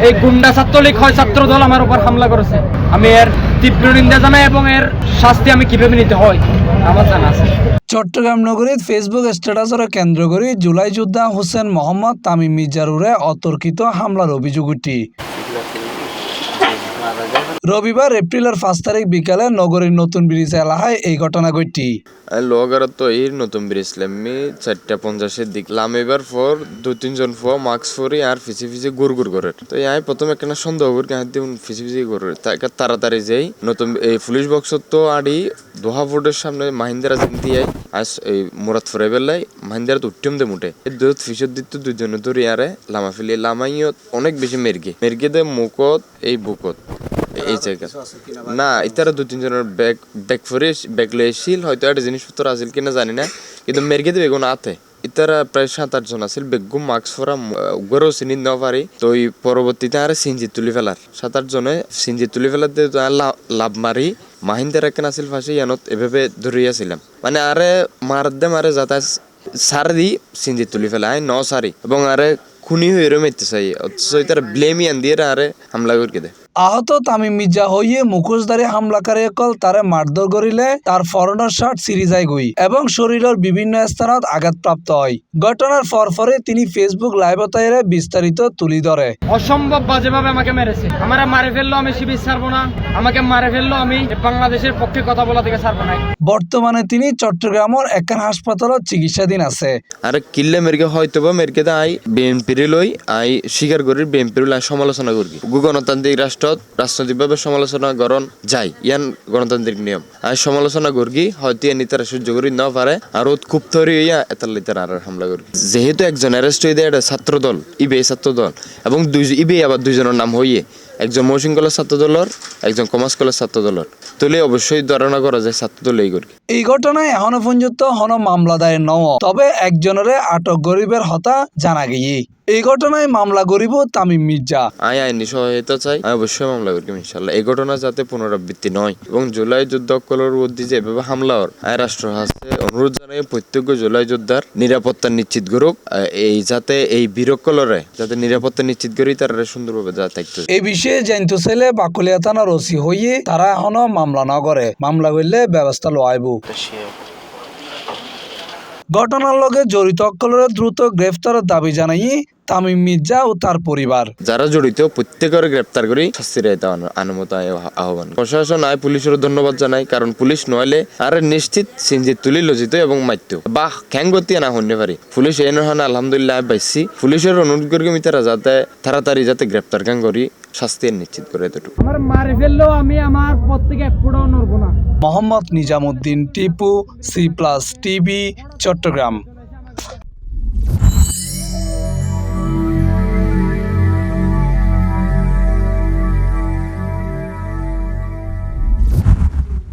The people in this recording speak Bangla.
এই গুন্ডা ছাত্রলীগ হয় ছাত্রদল আমার উপর হামলা করেছে। আমি এর তীব্র নিন্দা জানাই এবং এর শাস্তি আমি কিভাবে নিতে হয় আমার জানা আছে। চট্টগ্রাম নগরীত ফেসবুক স্ট্যাটাসরে কেন্দ্র করে জুলাই যোদ্ধা হোসেন মোহাম্মদ তামিম মির্জার অতর্কিত হামলার অভিযোগ উঠি রবিবার এপ্রিলের 5 তারিখ বিকালে নগরীর নতুন ব্রিজ এলাকায় এই ঘটনা ঘটি। লোহাগারত তো এই নতুন ব্রিজ লামি 4:50 দিক লামিবার পর 2-3 জন মাস্ক পরে আর ফিসি গুড় করে তো এই প্রথমে একটা সন্দেহ করি ফিসি করে তাড়াতাড়ি যাই নতুন এই পুলিশ বক্স তো আড়ি দোহা বোর্ডের সামনে মাহিন্দারা জিনতি আজ এই মুরাদ ফরে বেলায় মাহিন্দারা তো উঠ্যম দে মুটে দুধ ফিসর দিত 2 জন ধরে আরে লামা ফেলি লামাইয়ত অনেক বেশি মেরগে দে মুকত এই বুকত এই জায়গা না ইতারা 2-3 জনের ব্যাগ ফরে ব্যাগ লইছিল হয়তো একটা জিনিসপত্র আছিল কিনা জানি না কিন্তু মেরগে দেবে কোনো আতে ইতারা প্রায় 7-8 জন আছিল বেগুম মাস্ক ফরা গরো চিনি ন পারি তো এই পরবর্তীতে আর সিনজি তুলি ফেলার 7-8 জনে সিনজি তুলি ফেলার লাভ মারি মাহিন্দার একখান আছিল ফাঁসে ইয়ানত এভাবে ধরিয়াছিলাম মানে আরে মারে যাতা সারি সিনজি তুলি ফেলা ন সারি এবং আরে খুনি হয়ে মেতে চাই অথচ তারা ব্লেমি আন দিয়ে আরে হামলা করে দেয়। আহত তামিম মির্জা হইয়ে মুখোশধারী হামলাকারী অকল তারে মারধর করিলে তার ফরনের শার্ট ছিঁড়ি যায় গই এবং শরীরের বিভিন্ন স্থানত আঘাতপ্রাপ্ত হয়। ঘটনার পরে তিনি ফেসবুক লাইভতাইরে বিস্তারিত তুলি ধরে। অসম্ভব বাজেভাবে আমাকে মেরেছে, আমারে মারে ফেললো, আমি শিবির ছাড়বো না, আমাকে মারে ফেললো, আমি বাংলাদেশের পক্ষে কথা বলা থেকে ছাড়বো না। বর্তমানে তিনি চট্টগ্রামের একখান হাসপাতালত চিকিৎসাধীন আছে। আরে কিল্লে মেরকে হয়তো বা মেরকে আই বিএনপির লই আই স্বীকার করি বিএনপির সমালোচনা করি গণতান্ত্রিক রাজনৈতিকভাবে সমালোচনা করণ যাই ইয়ান গণতান্ত্রিক নিয়ম আর সমালোচনা করি হয়তো নিতারা সহ্য করি ন পারে আর খুব তৈরি হইয়া এতার লিতার আর হামলা করি যেহেতু একজন অ্যারেস্ট হয়ে দেয় এটা ছাত্রদল ইবে ছাত্রদল এবং ইবে আবার 2 জনের নাম হইয়ে একজন মৌসিং কলেজ ছাত্রদলের একজন কমার্স কলেজ ছাত্রদলের তুলে অবশ্যই ধারণা করা যায় ছাত্রদল এই করি। এই ঘটনায় এখনো পর্যন্ত হন মামলা দায়ের নও, তবে একজনের আটক গরিবের হতা জানা গিয়ে। এই ঘটনায় মামলা গরিব তামিম মির্জা আইনি সহায়তা চাই, অবশ্যই মামলা করি ইনশাল্লাহ। এই ঘটনা যাতে পুনরাবৃত্তি নয় এবং জুলাই যুদ্ধকলের মধ্যে যে এভাবে হামলা হওয়ার রাষ্ট্র হাসতে অনুরোধ জানাই প্রত্যেক জুলাই যোদ্ধার নিরাপত্তা নিশ্চিত করুক এই যাতে এই বীরকলরে যাতে নিরাপত্তা নিশ্চিত করি তারা সুন্দরভাবে যা থাকতে। এই বিষয়ে জানতে চাইলে বাকুলিয়া থানার ওসি হইয়ে তারা এখনো মামলা না করে, মামলা করলে ব্যবস্থা লওয়াইব। ঘটনার লগে জড়িত অকলরে দ্রুত গ্রেফতারের দাবি জানাই তামিম মির্জা ও তার পরিবার। যারা জড়িত প্রত্যেকের গ্রেপ্তার করে শাস্তির আনুমত আহ্বান প্রশাসন আয় পুলিশের ধন্যবাদ জানাই, কারণ পুলিশ নইলে আর নিশ্চিত সিনজি তুলি লজিত এবং মাত্য বা খ্যাংগতি না হইতে পারি পুলিশ এই নহানা আলহামদুলিল্লাহ পাইছি। পুলিশের অনুরোধ করি তারা যাতে তাড়াতাড়ি যাতে গ্রেপ্তার কাং করি শাস্তি নিশ্চিত করে এতটুকু। আমার মারে ফেললো, আমি আমার পথ থেকে এক ফুটাও নড়বো না। Mohammad Nizamuddin Tipu, C+ TV, Chittagong.